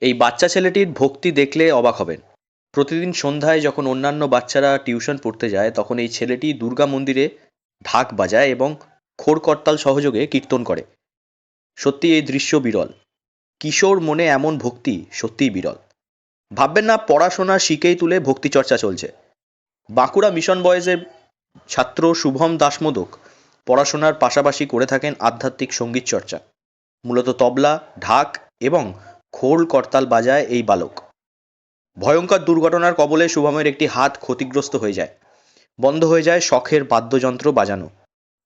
এই বাচ্চা ছেলেটির ভক্তি দেখলে অবাক হবেন। প্রতিদিন সন্ধ্যায় যখন অন্যান্য বাচ্চারা টিউশন পড়তে যায় তখন এই ছেলেটি দুর্গা মন্দিরে ঢাক বাজায় এবং খোর করতাল সহযোগে কীর্তন করে। সত্যি এই দৃশ্য বিরল। কিশোর মনে এমন ভক্তি সত্যিই বিরল। ভাববেন না পড়াশোনা শিখেই তুলে ভক্তি চর্চা চলছে। বাঁকুড়া মিশন বয়েজের ছাত্র শুভম দাসমোদক পড়াশোনার পাশাপাশি করে থাকেন আধ্যাত্মিক সঙ্গীত চর্চা। মূলত তবলা, ঢাক এবং খোল করতাল বাজায় এই বালক। ভয়ঙ্কর দুর্ঘটনার কবলে শুভমের একটি হাত ক্ষতিগ্রস্ত হয়ে যায়। বন্ধ হয়ে যায় শখের বাদ্যযন্ত্র বাজানো।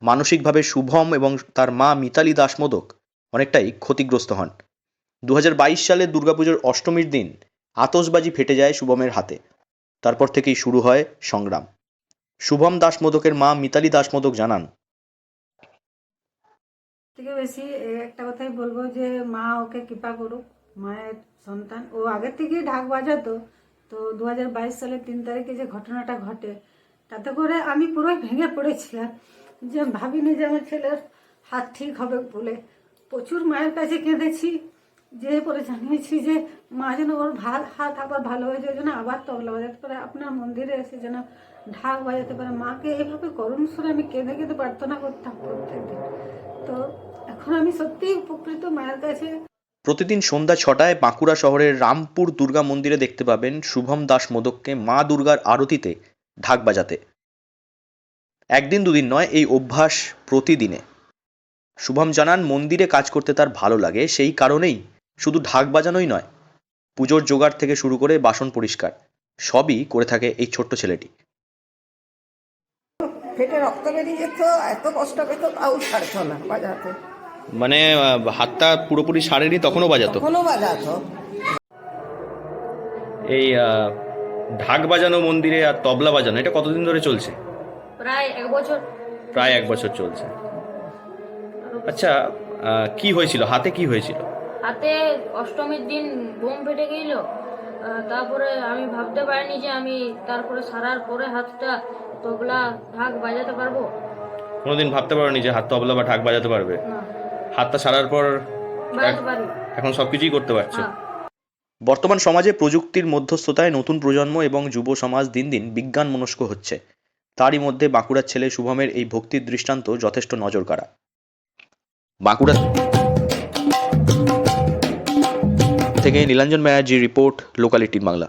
মানসিকভাবে শুভম এবং তার মা মিতালি দাসমোদক অনেকটাই ক্ষতিগ্রস্ত হন। 2022 সালের দুর্গাপুজোর অষ্টমীর দিন আতশবাজি ফেটে যায় শুভমের হাতে। তারপর থেকেই শুরু হয় সংগ্রাম। শুভম দাসমোদকের মা মিতালি দাসমোদক জানান, থেকে বেশি একটা কথাই বলবো যে মা ওকে কৃপা করুক। মায়ের সন্তান ও আগের থেকেই ঢাক বাজাতো। তো 2022 সালের 3 তারিখে যে ঘটনাটা ঘটে তাতে করে আমি পুরোই ভেঙে পড়েছিলাম, যে ভাবিনি যে আমার ছেলের হাত ঠিক হবে বলে। প্রচুর মায়ের কাছে কেঁদেছি, যে পরে জানিয়েছি যে মা যেন ওর হাত আবার ভালো হয়ে যায়, যেন আবার তবলা বাজাতে পারে, আপনার মন্দিরে এসে যেন ঢাক বাজাতে পারে। মাকে এইভাবে করুণ সুরে আমি কেঁদে কেঁদে প্রার্থনা করতাম প্রত্যেকদিন। তো এখন আমি সত্যিই উপকৃত মায়ের কাছে। প্রতিদিন সন্ধ্যা 6টায় বাঁকুড়া শহরের রামপুর দুর্গা মন্দিরে দেখতে পাবেন শুভম দাসমোদককে মা দুর্গার আরতিতে ঢাক বাজাতে। একদিন দুদিন নয়, এই অভ্যাস প্রতিদিনে। শুভম জানান মন্দিরে কাজ করতে তার ভালো লাগে, সেই কারণেই শুধু ঢাক বাজানোই নয়, পুজোর জোগাড় থেকে শুরু করে বাসন পরিষ্কার সবই করে থাকে এই ছোট্ট ছেলেটি। ফেটে রক্ত বেরিয়ে যেত, এত কষ্ট পেত, তাও ছাড়তো না বাজাতে। মানে হাতটা পুরোপুরি সারেনি তখনও বাজাতো? তখনও বাজাতো। এই ঢাক বাজানো মন্দিরে আর তবলা বাজানো এটা কতদিন ধরে চলছে? প্রায় 1 বছর। প্রায় 1 বছর চলছে। আচ্ছা, কি হয়েছিল হাতে, কি হয়েছিল? হাতে অষ্টমীর দিন বোম ফেটে গেল। তারপরে আমি ভাবতে পারিনি যে আমি তারপরে সারার পরে হাতটা তবলা ঢাক বাজাতে পারবো। কোনোদিন ভাবতে পারোনি যে হাত তবলা বা ঢাক বাজাতে পারবে? না, হাতটা সারার পর বাজাতে পারি। এখন সবকিছুই করতে পারছো। হ্যাঁ। বর্তমান সমাজে প্রযুক্তির মধ্যস্থতায় নতুন প্রজন্ম এবং যুব সমাজ দিন দিন বিজ্ঞান মনস্ক হচ্ছে। তারই মধ্যে বাঁকুড়ার ছেলে শুভমের এই ভক্তির দৃষ্টান্ত যথেষ্ট নজর কাড়া। বাঁকুড়া থেকে নীলাঞ্জন ব্যানার্জি রিপোর্ট, লোকালিটি বাংলা।